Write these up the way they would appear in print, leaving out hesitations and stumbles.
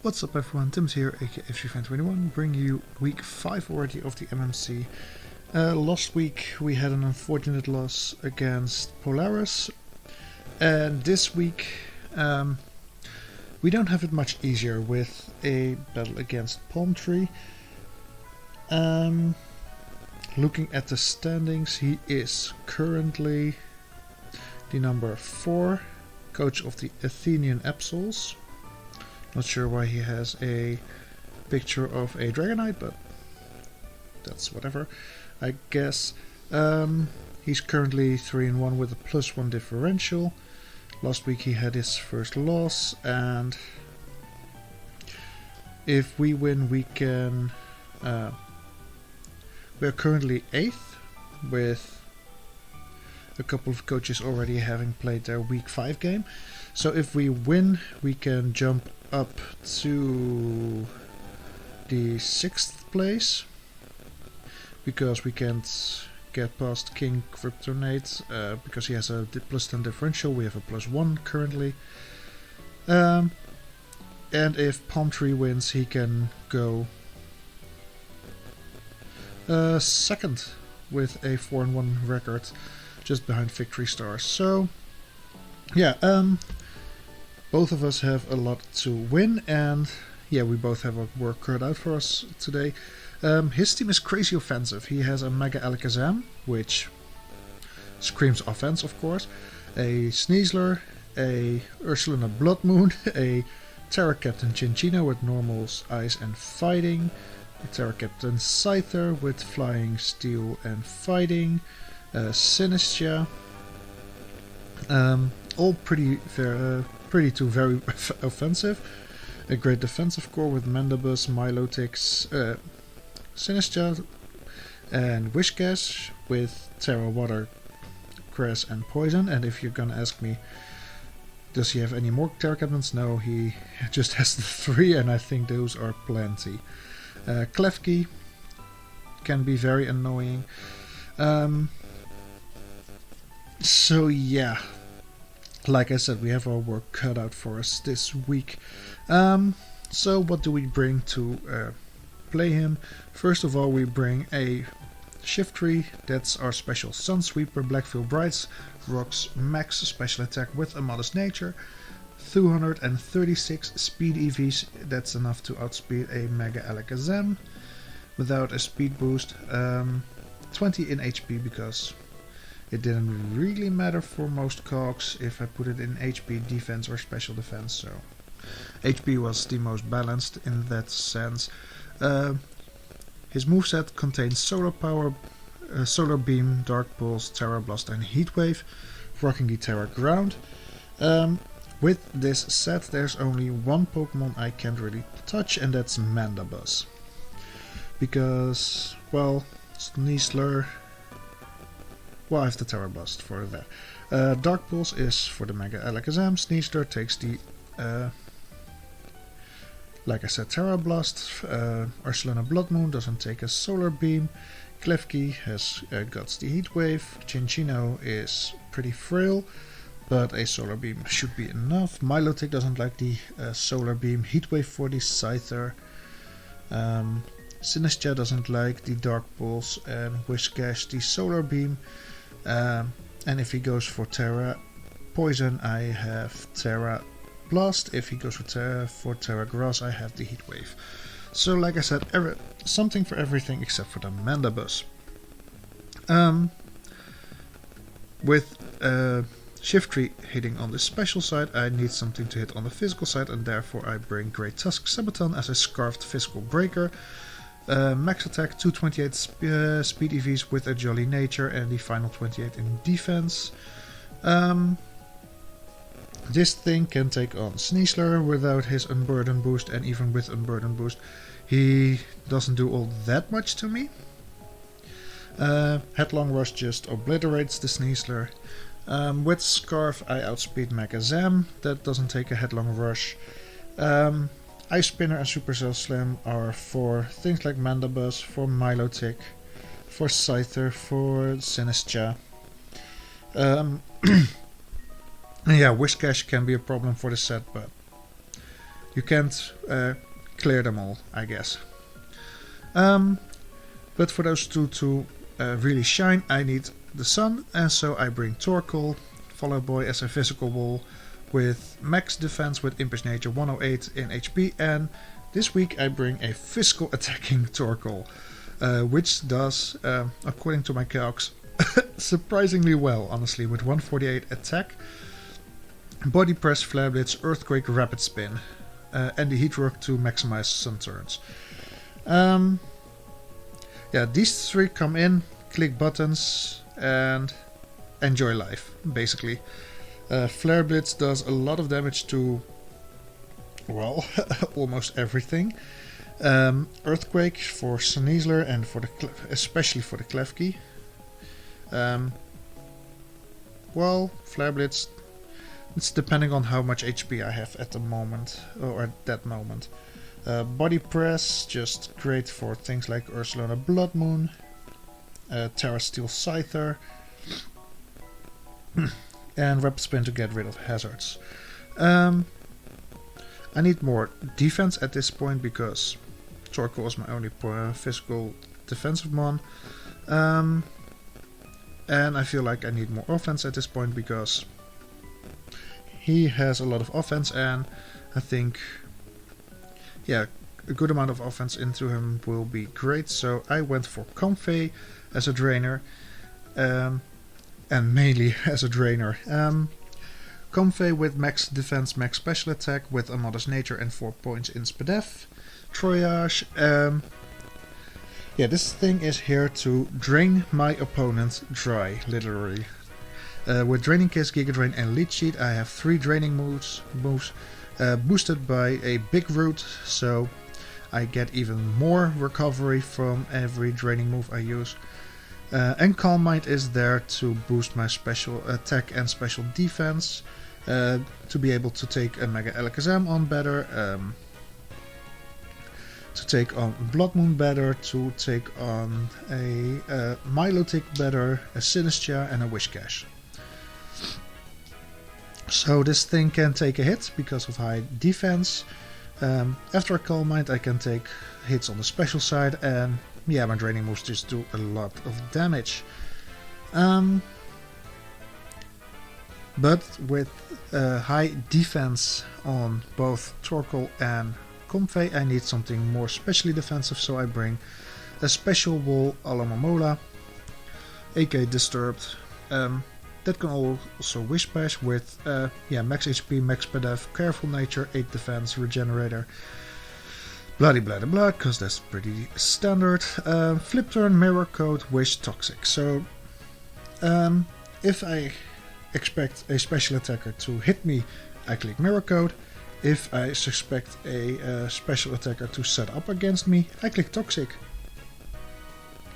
What's up everyone, Tim's here, aka FGFan21, bringing you week 5 already of the MMC. Last week we had an unfortunate loss against Polaris, and this week we don't have it much easier with a battle against Palm Tree. Looking at the standings, he is currently the number 4 coach of the Athenian Absols. Not sure why he has a picture of a Dragonite, but that's whatever, I guess. He's currently 3-1 with a +1 differential. Last week he had his first loss, and if we win we can... we're currently 8th, with a couple of coaches already having played their week 5 game. So if we win we can jump up to the 6th place, because we can't get past King Kryptonite because he has a +10 differential. We have a +1 currently, and if Palm Tree wins he can go 2nd with a 4-1 record, just behind Victory Stars. So yeah, both of us have a lot to win, and yeah, we both have our work cut out for us today. His team is crazy offensive. He has a Mega Alakazam, which screams offense, of course, a Sneasler, a Ursulina Blood Moon, a Terra Captain Chinchino with normals, ice and fighting, a Terra Captain Scyther with flying, steel and fighting, Sinistia, all pretty very offensive. A great defensive core with Mandibus, Milotic, Sinistia, and Whiscash with Terra, Water, Grass and Poison. And if you're gonna ask me, does he have any more Terra Captains? No, he just has the 3, and I think those are plenty. Klefki can be very annoying. So yeah, like I said, we have our work cut out for us this week. So what do we bring to play him? First of all, we bring a Shiftry. That's our special Sunsweeper. Blackfield Brights rocks max special attack with a modest nature, 236 speed EVs. That's enough to outspeed a Mega Alakazam without a speed boost. 20 in HP, because it didn't really matter for most cogs if I put it in HP, defense or special defense, so HP was the most balanced in that sense. His moveset contains Solar Power, Solar Beam, Dark Pulse, Terra Blast and Heat Wave, rocking the Terra Ground. With this set there's only one Pokemon I can't really touch, and that's Mandibus, because, well, Sneasler... well, I have the Terra Blast for that. Dark Pulse is for the Mega Alakazam. Sneasler takes the, like I said, Terra Blast. Ursulina Blood Moon doesn't take a Solar Beam. Klefki has got the Heat Wave. Chinchino is pretty frail, but a Solar Beam should be enough. Milotic doesn't like the Solar Beam. Heat Wave for the Scyther. Sinistia doesn't like the Dark Pulse, and Whiscash the Solar Beam. And if he goes for Terra Poison, I have Terra Blast. If he goes for Terra Grass, I have the Heat Wave. So like I said, something for everything except for the Mandibus. With Shiftry hitting on the special side, I need something to hit on the physical side, and therefore I bring Great Tusk Sabaton as a Scarfed Physical Breaker. Max attack, 228 speed EVs with a jolly nature, and the final 28 in defense. This thing can take on Sneasler without his Unburden boost, and even with Unburden boost he doesn't do all that much to me. Headlong Rush just obliterates the Sneasler. With Scarf I outspeed Magazam, that doesn't take a Headlong Rush. Ice Spinner and Supercell Slam are for things like Mandibus, for Milotic, for Scyther, for Sinistia. Yeah, Whiscash can be a problem for the set, but you can't clear them all, I guess. But for those two to really shine, I need the sun, and so I bring Torkoal, Follow Boy as a physical wall with max defense with Impish Nature 108 in HP, and this week I bring a physical attacking Torkoal, which does, according to my calcs, surprisingly well, honestly, with 148 attack, Body Press, Flare Blitz, Earthquake, Rapid Spin, and the Heat Rock to maximize sun turns. Yeah, these three come in, click buttons, and enjoy life, basically. Flare Blitz does a lot of damage to, well, almost everything. Earthquake for Sneasler and for the especially for the Klefki. Well, Flare Blitz, it's depending on how much HP I have at the moment, or at that moment. Body Press, just great for things like Ursulona Blood Moon, Terra Steel Scyther, and Rapid Spin to get rid of hazards. I need more defense at this point because Torkoal is my only physical defensive mon. And I feel like I need more offense at this point because he has a lot of offense, and I think, yeah, a good amount of offense into him will be great. So I went for Comfey as a drainer, and mainly as a drainer. Comfey with max defense, max special attack with a modest nature and 4 points in Spadef. Troyage. Yeah, this thing is here to drain my opponent dry, literally. With Draining Kiss, Giga Drain and Leech Seed, I have 3 draining moves boosted by a big root, so I get even more recovery from every draining move I use. And Calm Mind is there to boost my special attack and special defense, to be able to take a Mega Alakazam on better, to take on Blood Moon better, to take on a Milotic better, a Sinistcha and a Whiscash. So this thing can take a hit because of high defense. After a Calm Mind I can take hits on the special side, and yeah, my draining moves just do a lot of damage. But with high defense on both Torkoal and Comfey, I need something more specially defensive, so I bring a special wall Alomomola, aka Disturbed. That can also Wish Bash with max HP, max Spadef, Careful Nature, 8 defense, Regenerator, bloody blah blah blah, because that's pretty standard. Flip Turn, Mirror Code, Wish, Toxic. So if I expect a special attacker to hit me, I click Mirror Code. If I suspect a special attacker to set up against me, I click Toxic.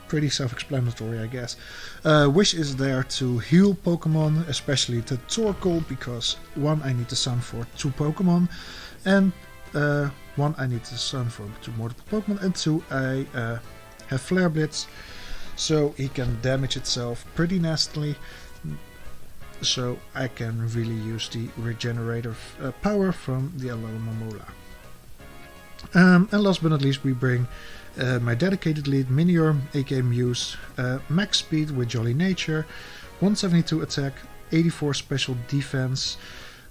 Pretty self-explanatory, I guess. Wish is there to heal Pokemon, especially the Torkoal, because 1, I need the Sun for 2 Pokemon, and 1, I need the Sun for 2 multiple Pokemon, and 2, I have Flare Blitz, so he can damage itself pretty nastily, so I can really use the regenerative power from the Alomomola. And last but not least, we bring my dedicated lead, Minior, aka Muse, max speed with Jolly Nature, 172 attack, 84 special defense,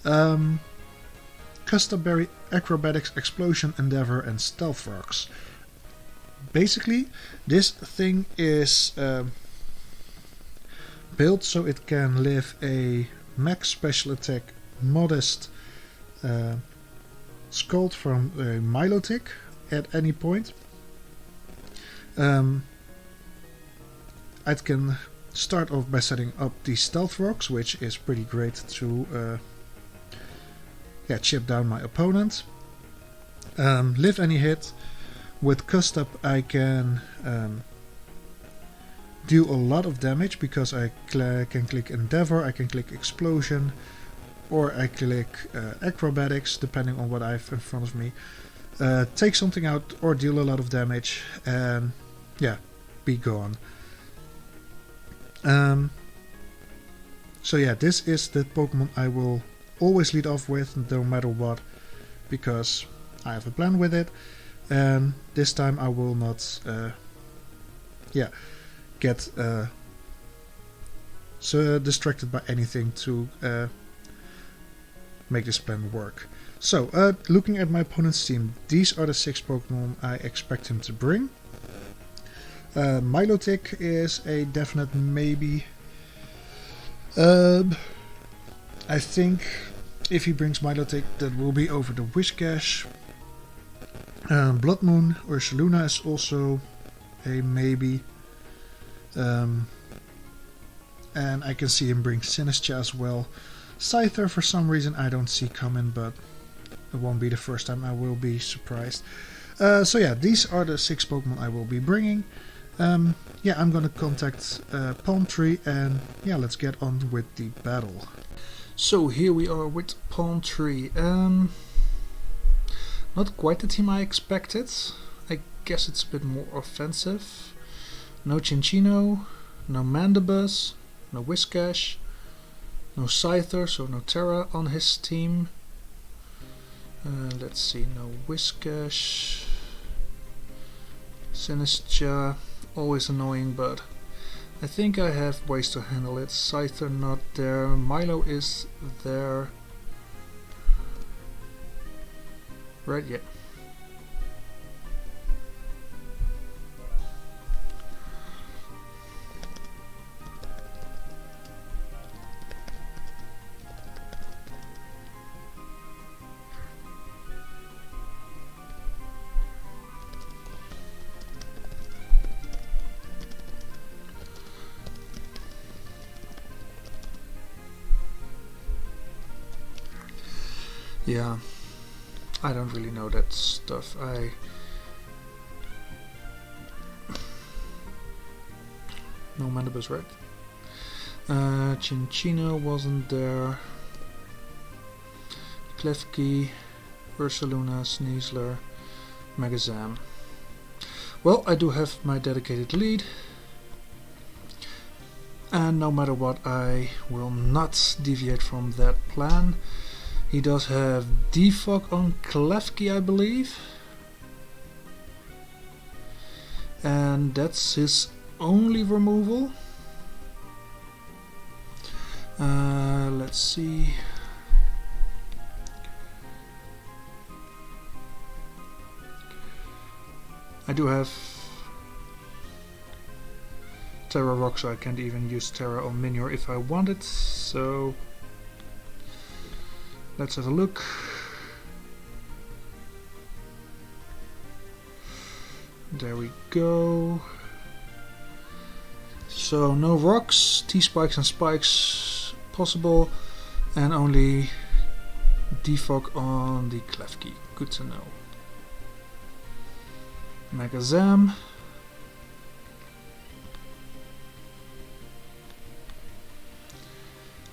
Custom Berry, Acrobatics, Explosion, Endeavor, and Stealth Rocks. Basically, this thing is built so it can live a max special attack, modest Scald from a Milotic at any point. I can start off by setting up the Stealth Rocks, which is pretty great to chip down my opponent. Live any hit. With Cust Up I can do a lot of damage because I can click Endeavor, I can click Explosion, or I click Acrobatics, depending on what I have in front of me. Take something out or deal a lot of damage, and yeah, be gone. So yeah, this is the Pokemon I will always lead off with, no matter what, because I have a plan with it, and this time I will not get so distracted by anything to make this plan work. So, looking at my opponent's team, these are the 6 Pokemon I expect him to bring. Milotic is a definite maybe. I think if he brings Milotic, that will be over the Whiscash. Blood Moon or Shaluna is also a maybe. And I can see him bring Sinistcha as well. Scyther for some reason I don't see coming, but it won't be the first time I will be surprised. So yeah, these are the 6 Pokemon I will be bringing. Yeah, I'm gonna contact Palm Tree, and yeah, let's get on with the battle. So here we are with Palm Tree. Not quite the team I expected. I guess it's a bit more offensive. No Cinccino, no Mandibus, no Whiscash, no Scyther, so no Terra on his team. Let's see, no Whiscash, Sinistcha, always annoying, but I think I have ways to handle it. Scyther not there, Milo is there. Right, yeah. Yeah, I don't really know that stuff. No Mandibus, right? Cinccino wasn't there. Klefki, Ursaluna, Sneasler, Magazam. Well, I do have my dedicated lead. And no matter what, I will not deviate from that plan. He does have Defog on Klefki, I believe. And that's his only removal. Let's see. I do have Terra Rock, so I can't even use Terra on Minior if I wanted, so let's have a look. There we go. So no rocks, T-spikes and spikes possible, and only defog on the Klefki. Good to know. Magazam.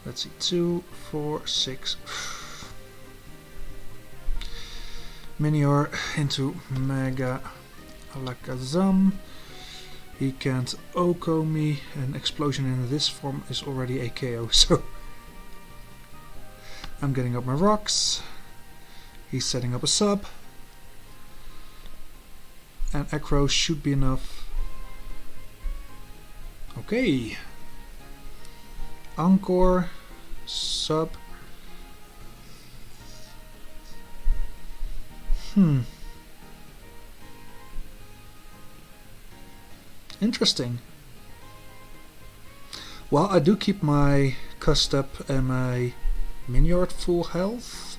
Let's see, 2, 4, 6. Minior into Mega Alakazam. He can't OHKO me. An explosion in this form is already a KO, so I'm getting up my rocks. He's setting up a sub. And Acro should be enough. Okay. Encore, sub. Interesting. Well, I do keep my Custap and my Minior at full health.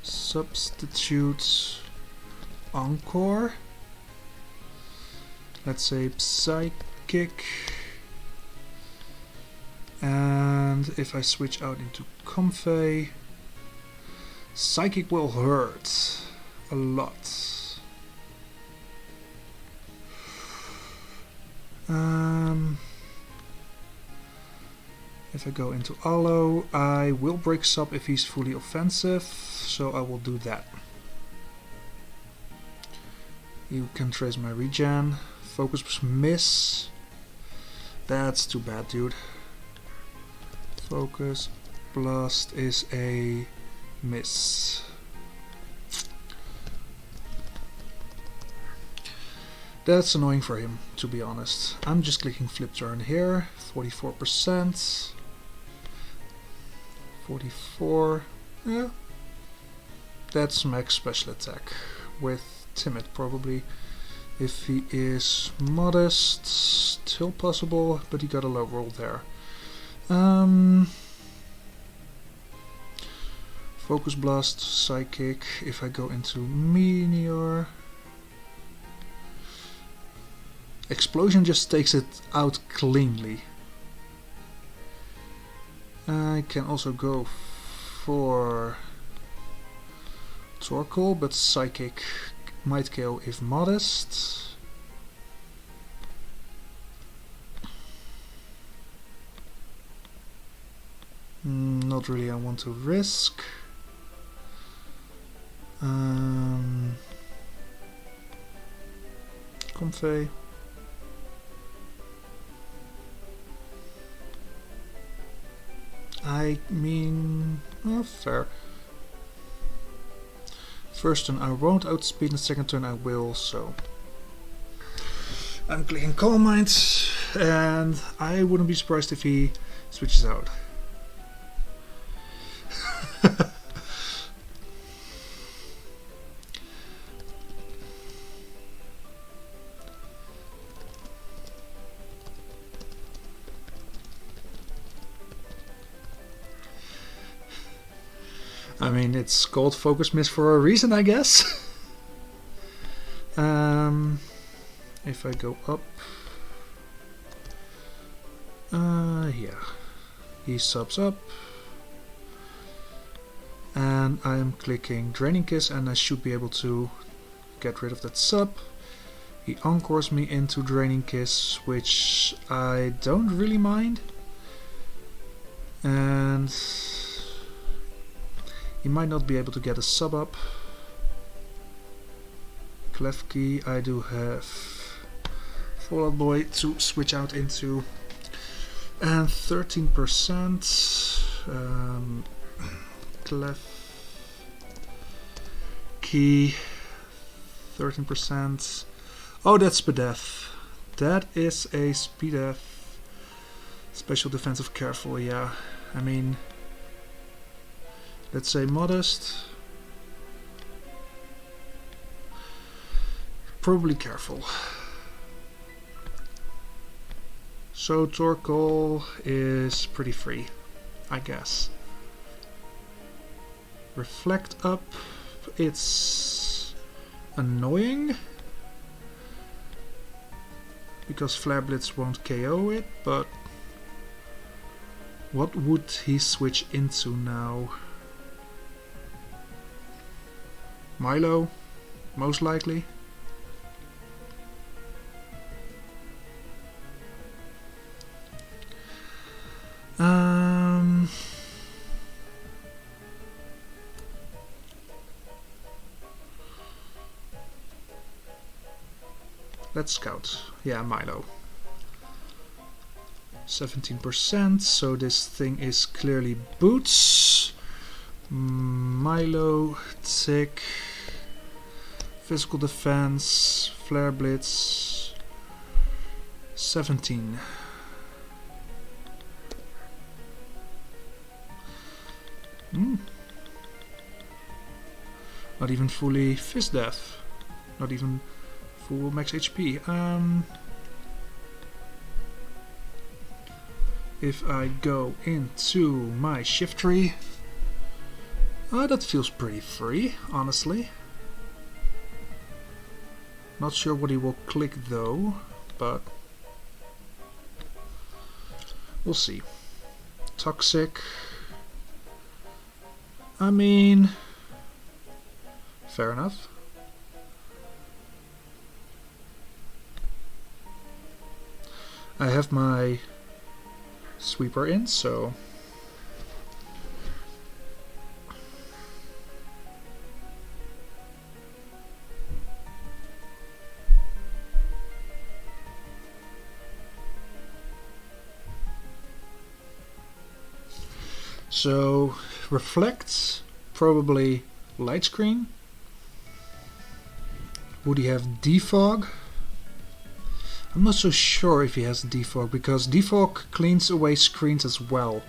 Substitute Encore. Let's say Psychic. And if I switch out into Comfey, Psychic will hurt a lot. If I go into Aloe, I will break sub if he's fully offensive, so I will do that. You can trace my regen. Focus miss. That's too bad, dude. Focus Blast is a miss. That's annoying for him, to be honest. I'm just clicking flip turn here. 44%. 44. Yeah. That's max special attack. With timid, probably. If he is modest, still possible, but he got a low roll there. Focus Blast, Psychic. If I go into Minior, Explosion just takes it out cleanly. I can also go for Torkoal, but Psychic might kill if modest. Not really I want to risk. Comfey. I mean, fair. First turn I won't outspeed, and the second turn I will, so I'm clicking Calm Mind, and I wouldn't be surprised if he switches out. I mean, it's called Focus Miss for a reason, I guess. If I go up, yeah, he subs up, and I'm clicking Draining Kiss, and I should be able to get rid of that sub. He encores me into Draining Kiss, which I don't really mind, and he might not be able to get a sub up. Klefki, I do have Fallout Boy to switch out into, and 13%. Klefki, 13%. Oh, that's Spadef. That is a Spadef. Special defensive careful, yeah. I mean, let's say modest. Probably careful. So Torkoal is pretty free, I guess. Reflect up. It's annoying because Flare Blitz won't KO it, but what would he switch into now? Milo, most likely. Let's scout. Yeah, Milo. 17%, so this thing is clearly boots. Milo, tick, physical defense, flare blitz, 17. Not even fully fist death. Not even full max HP. If I go into my shift tree, that feels pretty free, honestly. Not sure what he will click though, but we'll see. Toxic. I mean, fair enough. I have my sweeper in, so So reflects, probably light screen. Would he have defog? I'm not so sure if he has defog, because defog cleans away screens as well.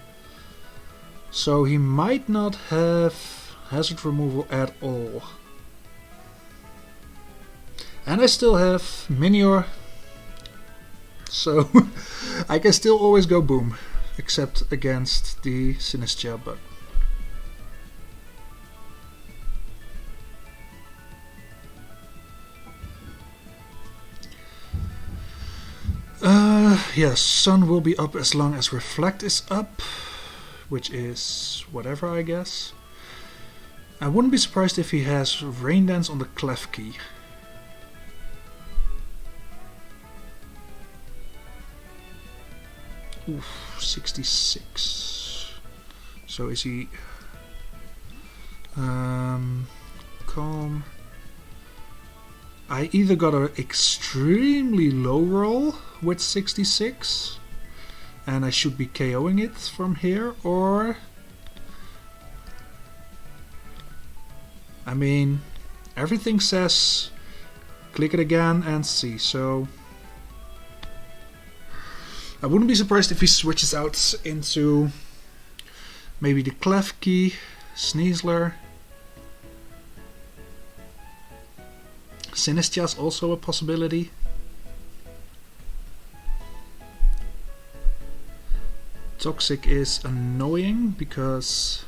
So he might not have hazard removal at all. And I still have Minior, so I can still always go boom, except against the Sinistia, but yes, Sun will be up as long as Reflect is up, which is whatever, I guess. I wouldn't be surprised if he has Rain Dance on the Clef key. Oof, 66. So is he calm? I either got an extremely low roll with 66 and I should be KOing it from here, or I mean, everything says click it again and see, so I wouldn't be surprised if he switches out into maybe the Clef key, Sneasler. Sinistia's also a possibility. Toxic is annoying because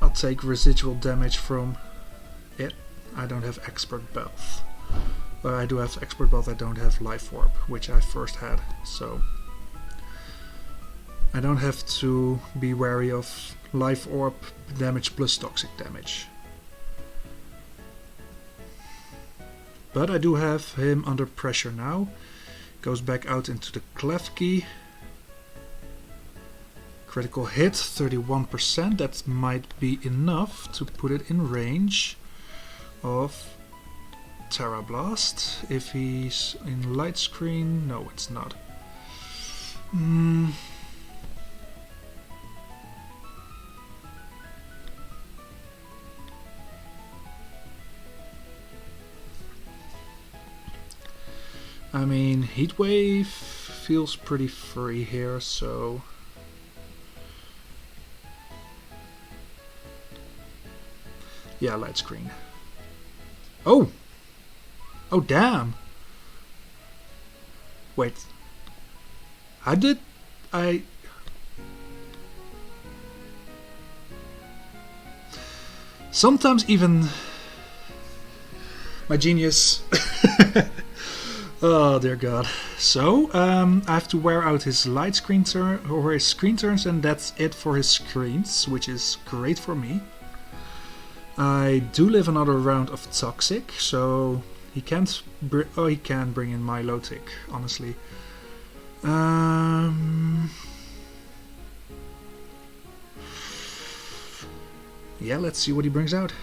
I'll take residual damage from it. I don't have Expert Belt. Well, I do have Expert Belt, I don't have Life Orb, which I first had, so I don't have to be wary of Life Orb damage plus toxic damage. But I do have him under pressure now. Goes back out into the Clef key. Critical hit, 31%. That might be enough to put it in range of Terra Blast. If he's in light screen, no, it's not. I mean, Heatwave feels pretty free here, so yeah, light screen. Oh! Oh, damn! Wait. How did I... Sometimes even my genius... Oh dear god. So, I have to wear out his light screen turn, or his screen turns, and that's it for his screens, which is great for me. I do live another round of Toxic, so he can't. He can bring in Milotic, honestly. Yeah, let's see what he brings out.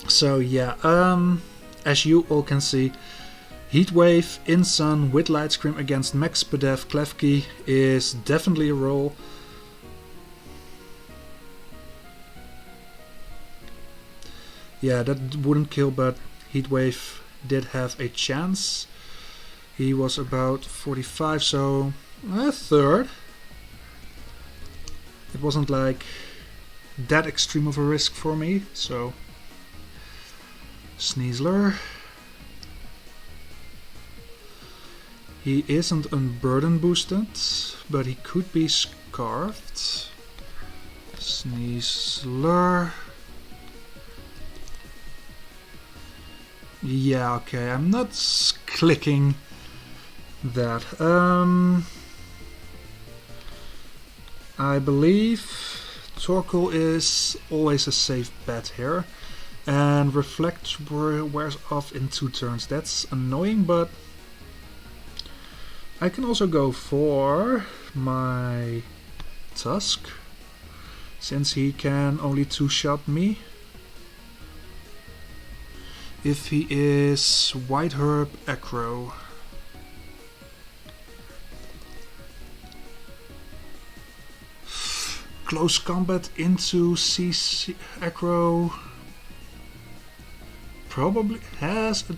So yeah, as you all can see, Heatwave in Sun with Light Scream against Max Pedef Klefki is definitely a roll. Yeah, that wouldn't kill, but Heatwave did have a chance. He was about 45, so a third. It wasn't like that extreme of a risk for me, so Sneasler. He isn't unburden boosted, but he could be scarfed. Sneasler. Yeah, okay, I'm not clicking that. I believe Torkoal is always a safe bet here. And Reflect wears off in 2 turns. That's annoying, but I can also go for my Tusk, since he can only 2-shot me. If he is White Herb Acro. Close combat into CC Acro. Probably has a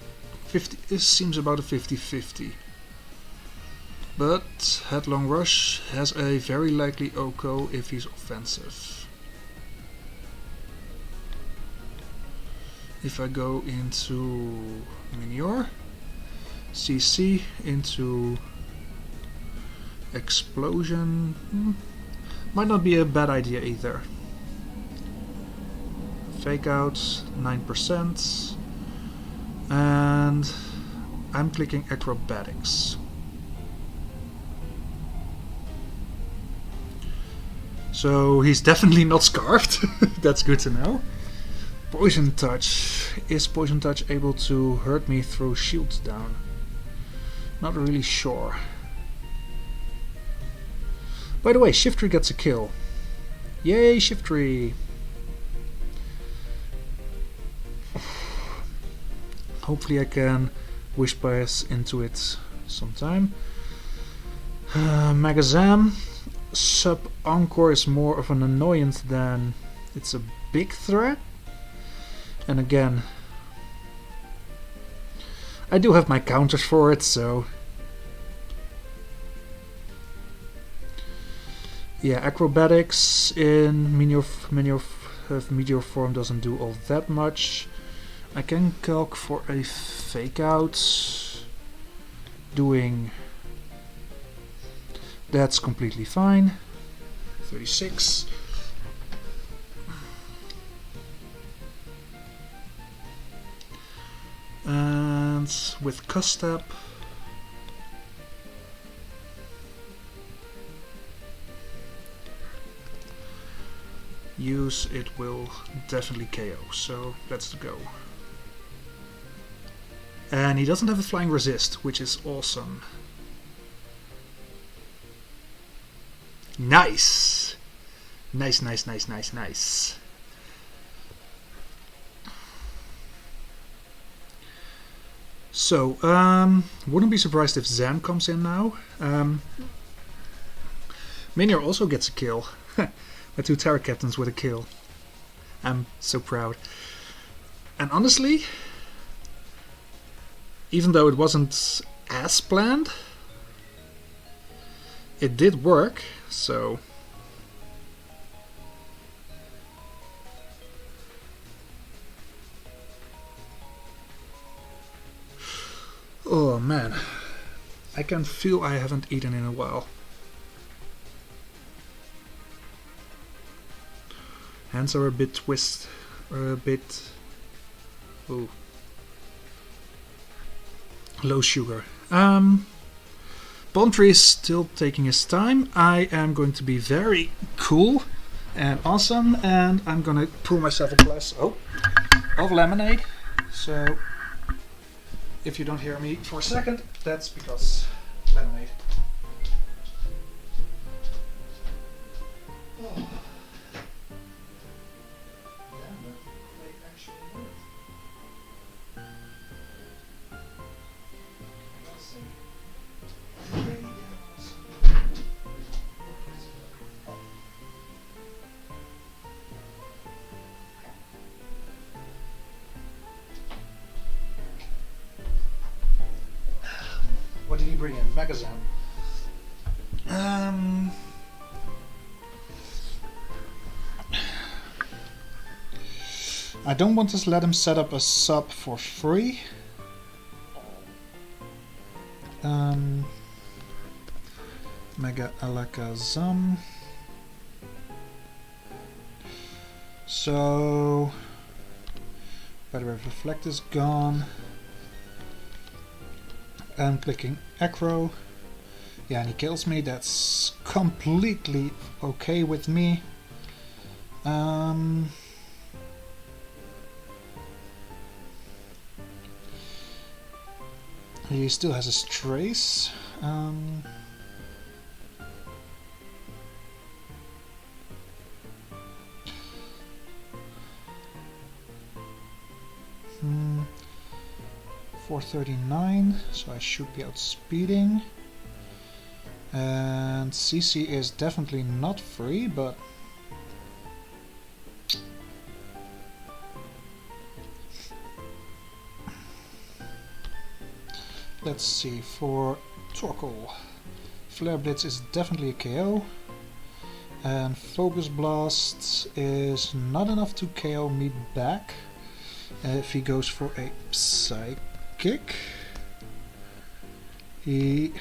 50. This seems about a 50-50. But Headlong Rush has a very likely Oko if he's offensive. If I go into Minior, CC into Explosion, might not be a bad idea either. Fake out 9%, and I'm clicking Acrobatics. So he's definitely not scarfed. That's good to know. Poison Touch. Is Poison Touch able to hurt me through shields down? Not really sure. By the way, Shiftry gets a kill. Yay, Shiftry! Hopefully I can Wish Pass into it sometime. Magazam. Sub Encore is more of an annoyance than it's a big threat. And again, I do have my counters for it, so yeah, Acrobatics in Meteor form doesn't do all that much. I can calc for a Fake Out. Doing that's completely fine. 36. And with Custap, use it will definitely KO, so let's go. And he doesn't have a Flying Resist, which is awesome. Nice! Nice, nice, nice, nice, nice. So, wouldn't be surprised if Zam comes in now. Minior also gets a kill. My 2 Terra Captains with a kill. I'm so proud. And honestly, even though it wasn't as planned, it did work, so oh man, I can feel I haven't eaten in a while. Hands are a bit oh, low sugar. Palm Tree is still taking his time. I am going to be very cool and awesome, and I'm gonna pour myself a glass of lemonade. So if you don't hear me for a second, that's because lemonade. Oh. What did he bring in? Magazine. I don't want to let him set up a sub for free. Mega Alakazam. So, by the way, Reflect is gone. I'm clicking Acro. Yeah, and he kills me. That's completely okay with me. He still has his trace. 439, so I should be outspeeding. And CC is definitely not free, but let's see, for Torkoal, Flare Blitz is definitely a KO, and Focus Blast is not enough to KO me back. If he goes for a Psychic, he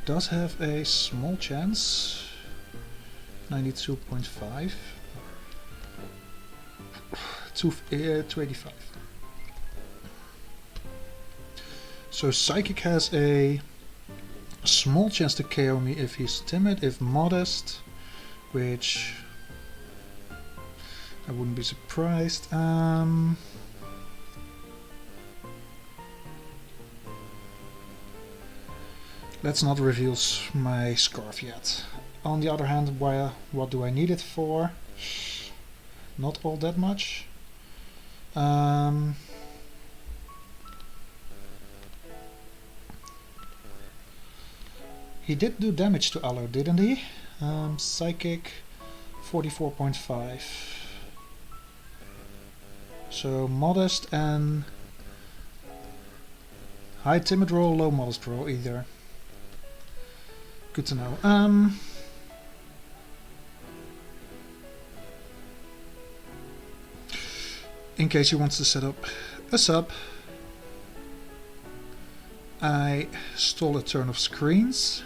does have a small chance, 92.5 to 285. So Psychic has a small chance to KO me if he's timid, if modest, which I wouldn't be surprised. Let's not reveal my scarf yet. On the other hand, what do I need it for? Not all that much. He did do damage to Allo, didn't he? Psychic 44.5. So modest and high timid roll, low modest roll either. Good to know. In case he wants to set up a sub, I stole a turn of screens.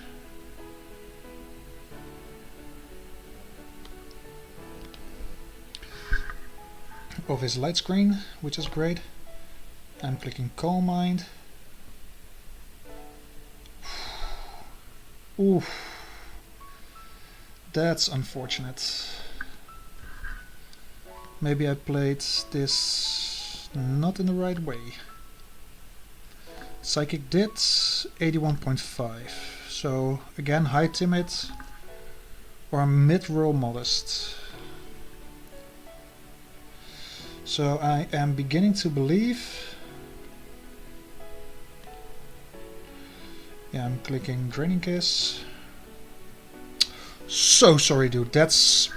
Of his light screen, which is great. I'm clicking Calm Mind. Oof, that's unfortunate. Maybe I played this not in the right way. Psychic did 81.5, so again high timid or mid-roll modest. So I am beginning to believe. Yeah, I'm clicking Draining Kiss. So sorry, dude. That's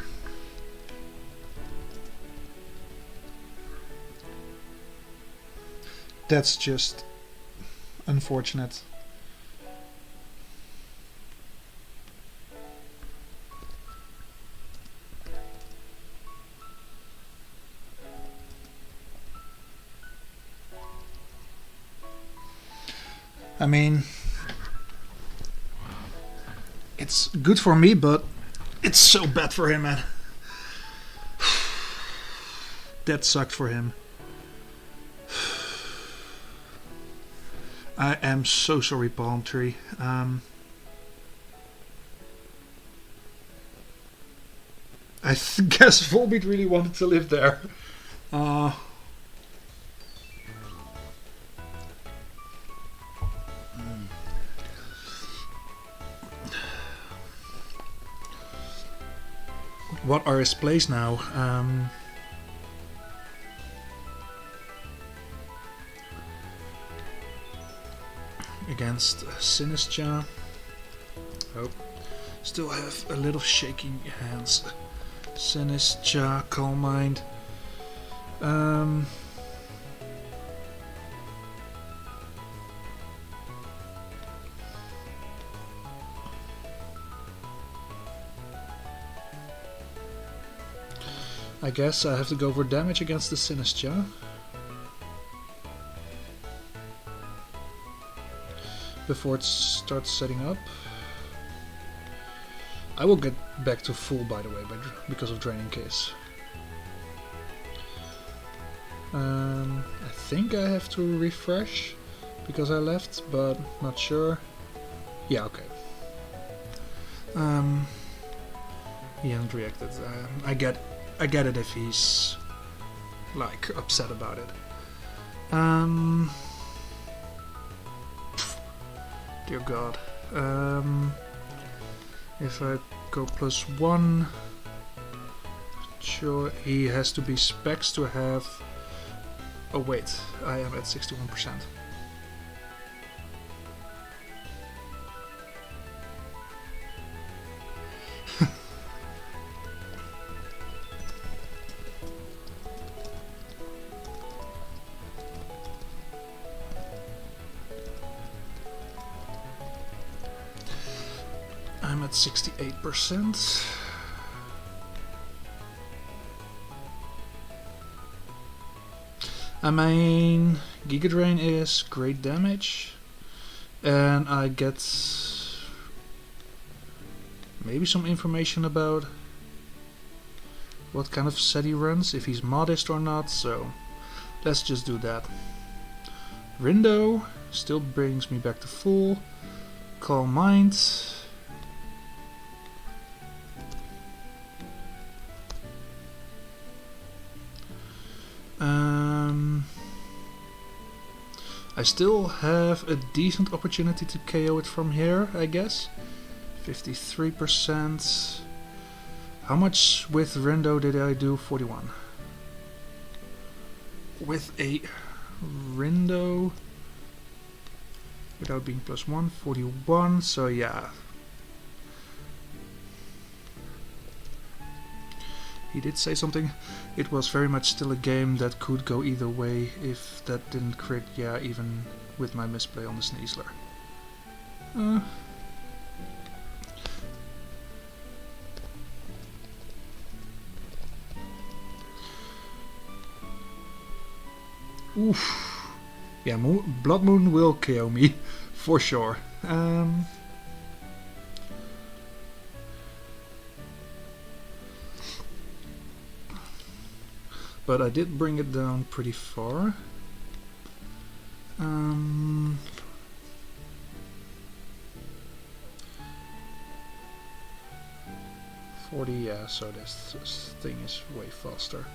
just unfortunate. I mean, it's good for me, but it's so bad for him, man. That sucked for him. I am so sorry, Palm Tree. I guess Volbeat really wanted to live there. What are his plays now? Against Sinistra. Oh, still have a little shaking hands. Sinistra, Calm Mind. I guess I have to go for damage against the Sinistra. Before it starts setting up. I will get back to full, by the way, because of Draining Kiss. I think I have to refresh because I left, but not sure. Yeah, okay. He hasn't reacted. I get it if he's like upset about it. Dear God. If I go +1, sure he has to be specs to have. Oh wait, I am at 61%. I'm at 68%. I mean, Giga Drain is great damage, and I get maybe some information about what kind of set he runs, if he's modest or not, so let's just do that. Rindo still brings me back to full. Calm Mind. I still have a decent opportunity to KO it from here, I guess. 53%. How much with Rindo did I do? 41. With a Rindo, without being +1, 41, so yeah. He did say something. It was very much still a game that could go either way if that didn't crit, yeah, even with my misplay on the Sneasler. Oof. Yeah, Blood Moon will KO me, for sure. But I did bring it down pretty far. 40, yeah, so this thing is way faster.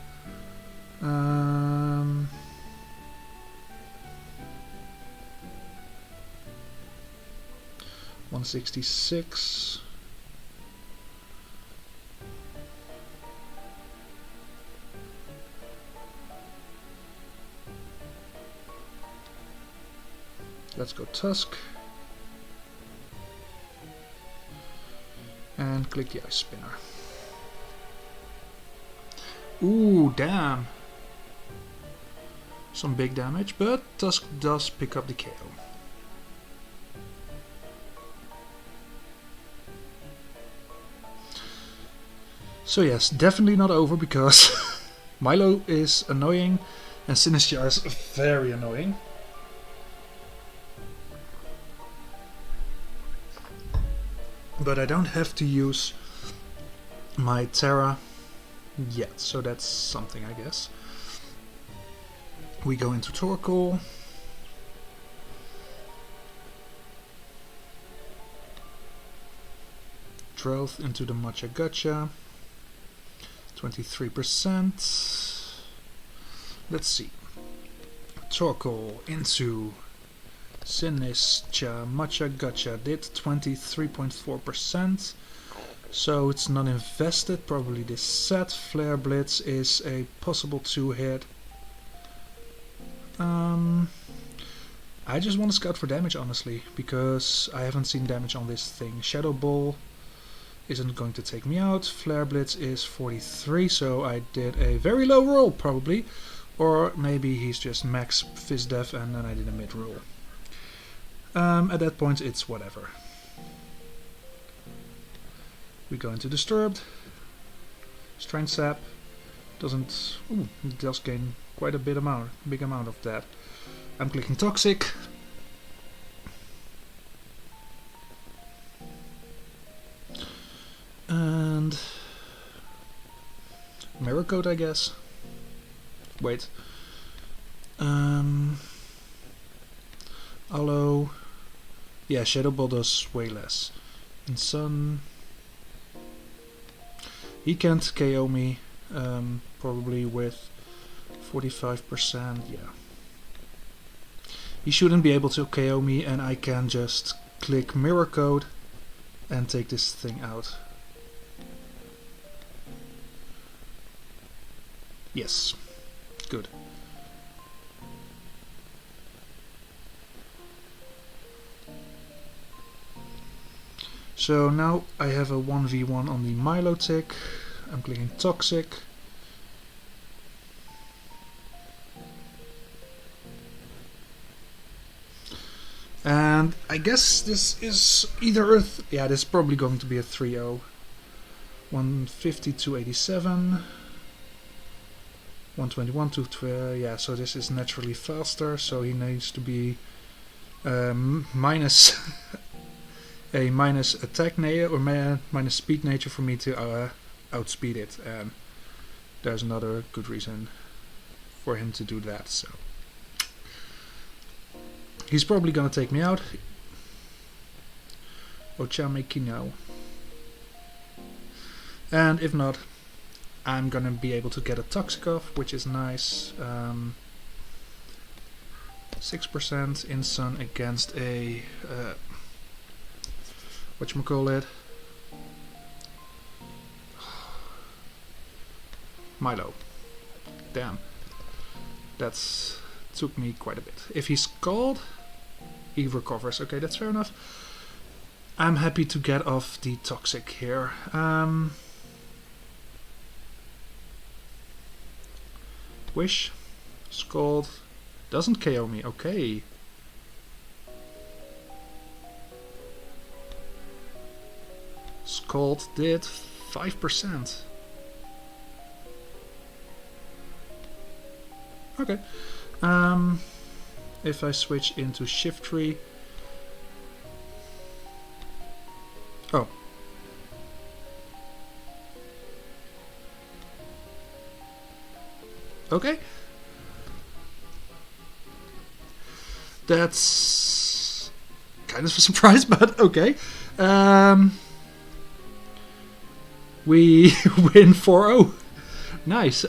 166. Let's go Tusk. And click the Ice Spinner. Ooh, damn. Some big damage, but Tusk does pick up the KO. So yes, definitely not over because Milo is annoying and Sinistra is very annoying. But I don't have to use my Terra yet, so that's something, I guess. We go into Torkoal. Droth into the Matcha Gotcha. 23%. Let's see. Torkoal into Sinistra Matcha Gotcha did 23.4%. So it's not invested, probably this set. Flare Blitz is a possible 2-hit. I just want to scout for damage, honestly, because I haven't seen damage on this thing. Shadow Ball isn't going to take me out. Flare Blitz is 43, so I did a very low roll, probably. Or maybe he's just max Fizz Def and then I did a mid roll. At that point, it's whatever. We go into Disturbed. Strength Sap. Doesn't... Ooh, it does gain quite a big amount of that. I'm clicking Toxic. And... Mirror Code, I guess. Wait. Allo. Yeah, Shadow Ball does way less. And Sun. He can't KO me. Probably with 45%. Yeah. He shouldn't be able to KO me, and I can just click Mirror Code and take this thing out. Yes. Good. So now I have a 1v1 on the Milo tick. I'm clicking Toxic. And I guess this is either a... yeah, this is probably going to be a 3-0. 150 to 87. 121 to... yeah, so this is naturally faster, so he needs to be minus... a minus attack nature or minus speed nature for me to outspeed it, and there's another good reason for him to do that. So he's probably gonna take me out. Ochamekino. And if not, I'm gonna be able to get a Toxic off, which is nice. 6% in Sun against a whatchamacallit? Milo. Damn. That's took me quite a bit. If he's called, he recovers. Okay, that's fair enough. I'm happy to get off the Toxic here. Wish. Scald. Doesn't KO me. Okay. Scald did 5%. Okay. If I switch into Shift Tree. Oh. Okay. That's kind of a surprise, but okay. We win 4-0. Nice.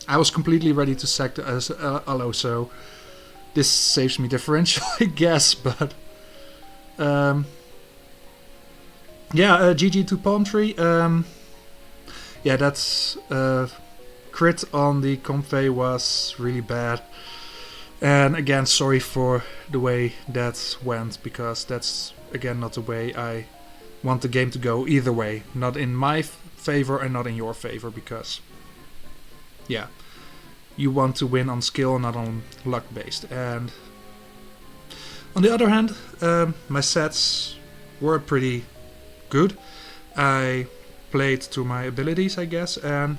I was completely ready to sack the Allo, so this saves me differential, I guess. But yeah, GG to Palm Tree. Yeah, that's crit on the convey was really bad. And again, sorry for the way that went, because that's again not the way I want the game to go either way. Not in my favor and not in your favor, because yeah, you want to win on skill, not on luck based. And on the other hand, my sets were pretty good. I played to my abilities, I guess, and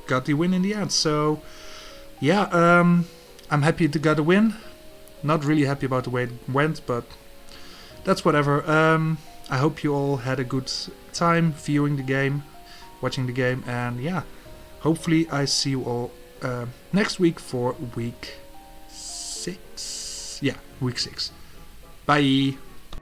got the win in the end. So yeah, I'm happy to get a win. Not really happy about the way it went, but that's whatever. I hope you all had a good time viewing the game, watching the game, and yeah, hopefully I see you all next week for week 6. Yeah, week 6. Bye!